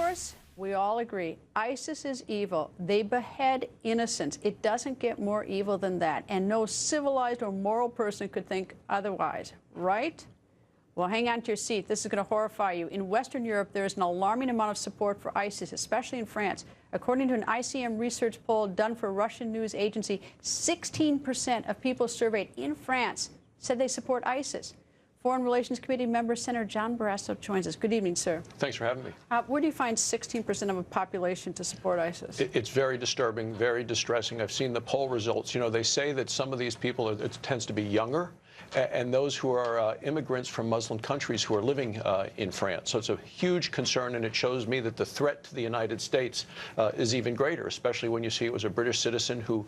course, we all agree, ISIS is evil. They behead innocents. It doesn't get more evil than that. And no civilized or moral person could think otherwise, right? Well, hang on to your seat. This is going to horrify you. In Western Europe, there is an alarming amount of support for ISIS, especially in France. According to an ICM research poll done for a Russian news agency, 16% of people surveyed in France said they support ISIS. Foreign Relations Committee member Senator John Barrasso joins us. Good evening, sir. Thanks for having me. Where do you find 16% of a population to support ISIS? It's very disturbing, very distressing. I've seen the poll results. You know, they say that some of these people, it tends to be younger, and those who are immigrants from Muslim countries who are living in France. So it's a huge concern, and it shows me that the threat to the United States is even greater, especially when you see it was a British citizen who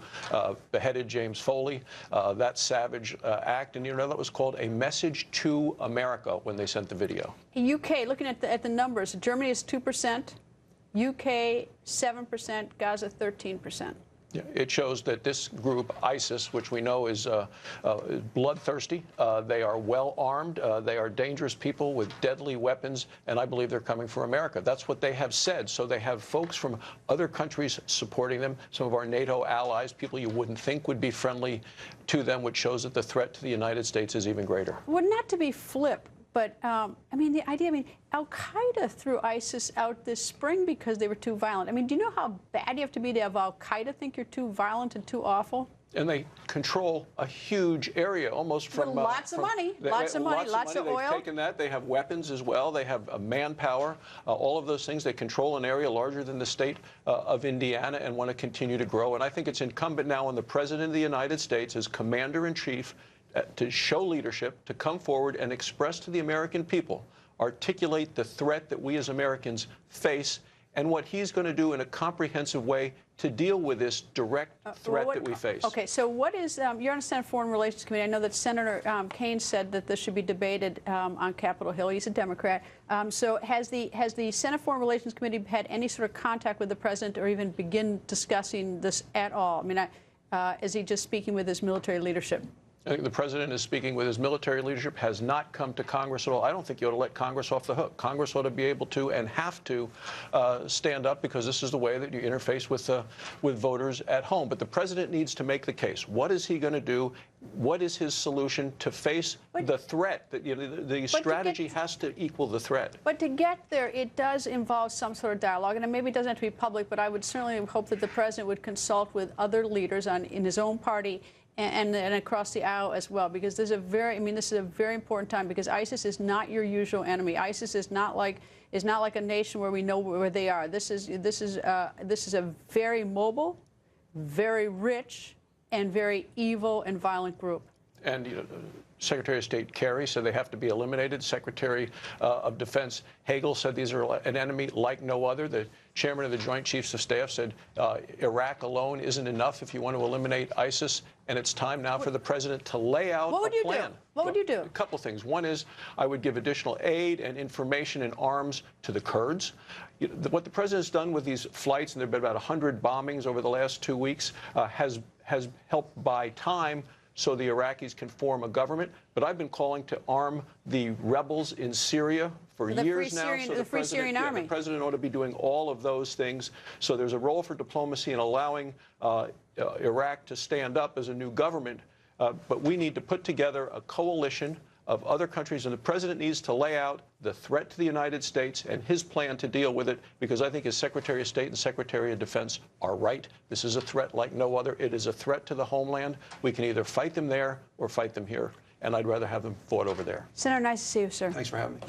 beheaded James Foley, that savage act. And, you know, that was called a message to America when they sent the video. UK, looking at the numbers, Germany is 2%, UK 7%, Gaza 13%. Yeah, it shows that this group, ISIS, which we know is bloodthirsty, they are well armed, they are dangerous people with deadly weapons, and I believe they're coming for America. That's what they have said. So they have folks from other countries supporting them, some of our NATO allies, people you wouldn't think would be friendly to them, which shows that the threat to the United States is even greater. Well, not to be flip, but, I mean, the idea, Al-Qaeda threw ISIS out this spring because they were too violent. I mean, do you know how bad you have to be to have Al-Qaeda think you're too violent and too awful? And they control a huge area, almost from... lots of money, lots of oil. They've taken that. They have weapons as well. They have manpower, all of those things. They control an area larger than the state of Indiana and want to continue to grow. And I think it's incumbent now on the President of the United States as Commander-in-Chief to show leadership, to come forward and express to the American people, articulate the threat that we as Americans face, and what he's going to do in a comprehensive way to deal with this direct threat that we face. Okay, so what is, you're on the Senate Foreign Relations Committee. I know that Senator Kaine said that this should be debated on Capitol Hill. He's a Democrat. So has the Senate Foreign Relations Committee had any sort of contact with the President or even begin discussing this at all? I mean, is he just speaking with his military leadership? I think the President is speaking with his military leadership, has not come to Congress at all. I don't think you ought to let Congress off the hook. Congress ought to be able to and have to stand up, because this is the way that you interface with voters at home. But the President needs to make the case. What is he going to do? What is his solution to face the threat? That, you know, the strategy has to equal the threat. But to get there, it does involve some sort of dialogue. And maybe it doesn't have to be public, but I would certainly hope that the President would consult with other leaders in his own party and across the aisle as well, because this is a very important time, because ISIS is not your usual enemy. ISIS is not like a nation where we know where they are. This is a very mobile, very rich, and very evil and violent group. And, you know, Secretary of State Kerry said they have to be eliminated. Secretary of Defense Hagel said these are an enemy like no other. The chairman of the Joint Chiefs of Staff said Iraq alone isn't enough if you want to eliminate ISIS. And it's time now for the President to lay out a plan. What would you do? A couple things. One is I would give additional aid and information and arms to the Kurds. What the President's done with these flights, and there have been about 100 bombings over the last 2 weeks, has helped buy time so the Iraqis can form a government. But I've been calling to arm the rebels in Syria for years now. So the Free Syrian Army. The President ought to be doing all of those things. So there's a role for diplomacy in allowing Iraq to stand up as a new government. But we need to put together a coalition of other countries, and the President needs to lay out the threat to the United States and his plan to deal with it, because I think his Secretary of State and Secretary of Defense are right. This is a threat like no other. It is a threat to the homeland. We can either fight them there or fight them here, and I'd rather have them fought over there. Senator, nice to see you, sir. Thanks for having me.